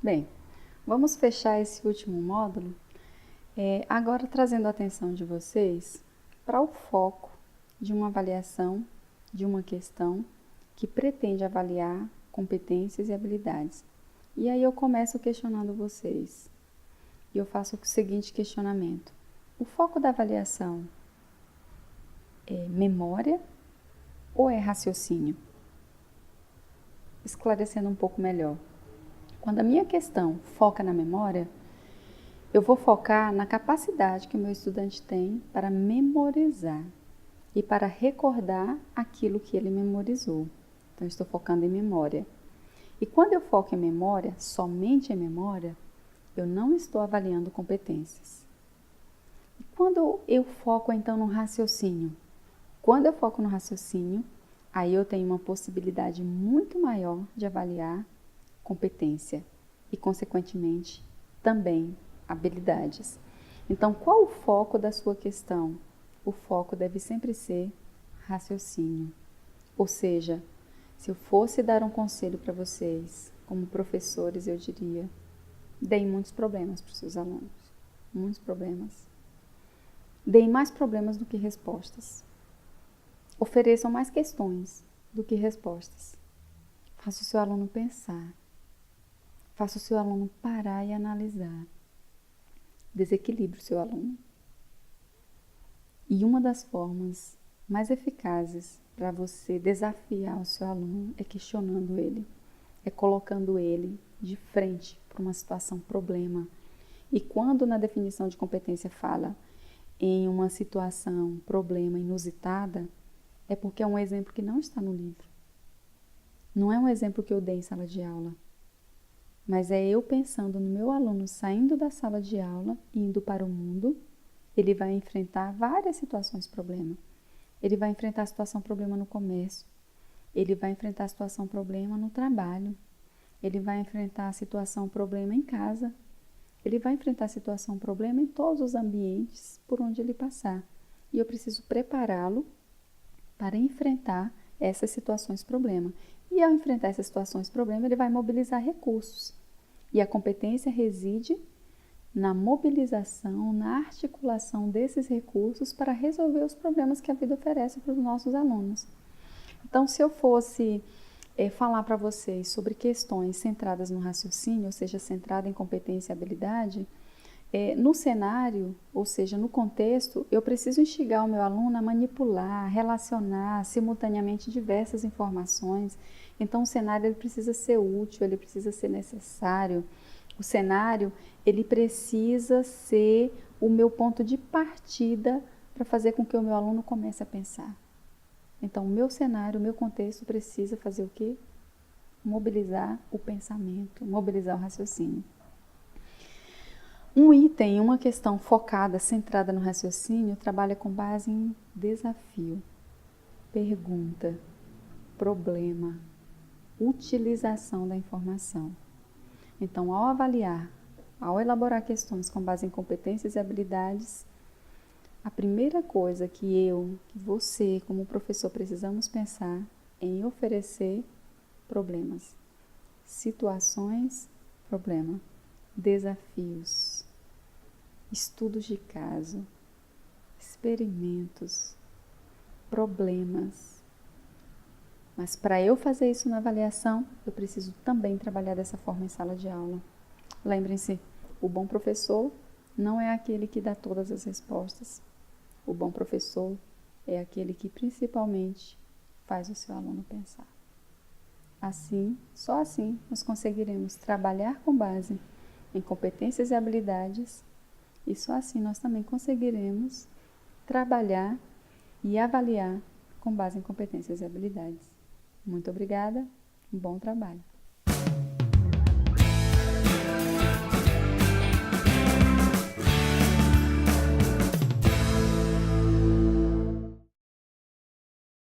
Bem, vamos fechar esse último módulo, agora trazendo a atenção de vocês para o foco de uma avaliação de uma questão que pretende avaliar competências e habilidades. E aí eu começo questionando vocês. E eu faço o seguinte questionamento. O foco da avaliação é memória ou é raciocínio? Esclarecendo um pouco melhor. Quando a minha questão foca na memória, eu vou focar na capacidade que o meu estudante tem para memorizar e para recordar aquilo que ele memorizou. Então, eu estou focando em memória. E quando eu foco em memória, somente em memória, eu não estou avaliando competências. E quando eu foco, então, no raciocínio? Quando eu foco no raciocínio, aí eu tenho uma possibilidade muito maior de avaliar competência e, consequentemente, também habilidades. Então, qual o foco da sua questão? O foco deve sempre ser raciocínio. Ou seja, se eu fosse dar um conselho para vocês, como professores, eu diria: deem muitos problemas para os seus alunos. Muitos problemas. Deem mais problemas do que respostas. Ofereçam mais questões do que respostas. Faça o seu aluno pensar. Faça o seu aluno parar e analisar. Desequilibre o seu aluno. E uma das formas mais eficazes para você desafiar o seu aluno é questionando ele, é colocando ele de frente para uma situação problema. E quando na definição de competência fala em uma situação problema inusitada, é porque é um exemplo que não está no livro. Não é um exemplo que eu dei em sala de aula, mas é eu pensando no meu aluno saindo da sala de aula e indo para o mundo. Ele vai enfrentar várias situações problema. Ele vai enfrentar a situação problema no comércio. Ele vai enfrentar a situação problema no trabalho. Ele vai enfrentar a situação problema em casa. Ele vai enfrentar a situação problema em todos os ambientes por onde ele passar. E eu preciso prepará-lo para enfrentar essas situações problema. E ao enfrentar essas situações problema, ele vai mobilizar recursos. E a competência reside na mobilização, na articulação desses recursos para resolver os problemas que a vida oferece para os nossos alunos. Então, se eu fosse falar para vocês sobre questões centradas no raciocínio, ou seja, centrada em competência e habilidade, no cenário, ou seja, no contexto, eu preciso instigar o meu aluno a manipular, relacionar simultaneamente diversas informações. Então, o cenário ele precisa ser útil, ele precisa ser necessário. O cenário, ele precisa ser o meu ponto de partida para fazer com que o meu aluno comece a pensar. Então, o meu cenário, o meu contexto precisa fazer o quê? Mobilizar o pensamento, mobilizar o raciocínio. Um item, uma questão focada, centrada no raciocínio, trabalha com base em desafio, pergunta, problema, utilização da informação. Então, ao avaliar, ao elaborar questões com base em competências e habilidades, a primeira coisa que você, como professor, precisamos pensar é em oferecer problemas, situações, problema, desafios, estudos de caso, experimentos, problemas. Mas para eu fazer isso na avaliação, eu preciso também trabalhar dessa forma em sala de aula. Lembrem-se, o bom professor não é aquele que dá todas as respostas. O bom professor é aquele que principalmente faz o seu aluno pensar. Assim, só assim, nós conseguiremos trabalhar com base em competências e habilidades e só assim nós também conseguiremos trabalhar e avaliar com base em competências e habilidades. Muito obrigada, um bom trabalho.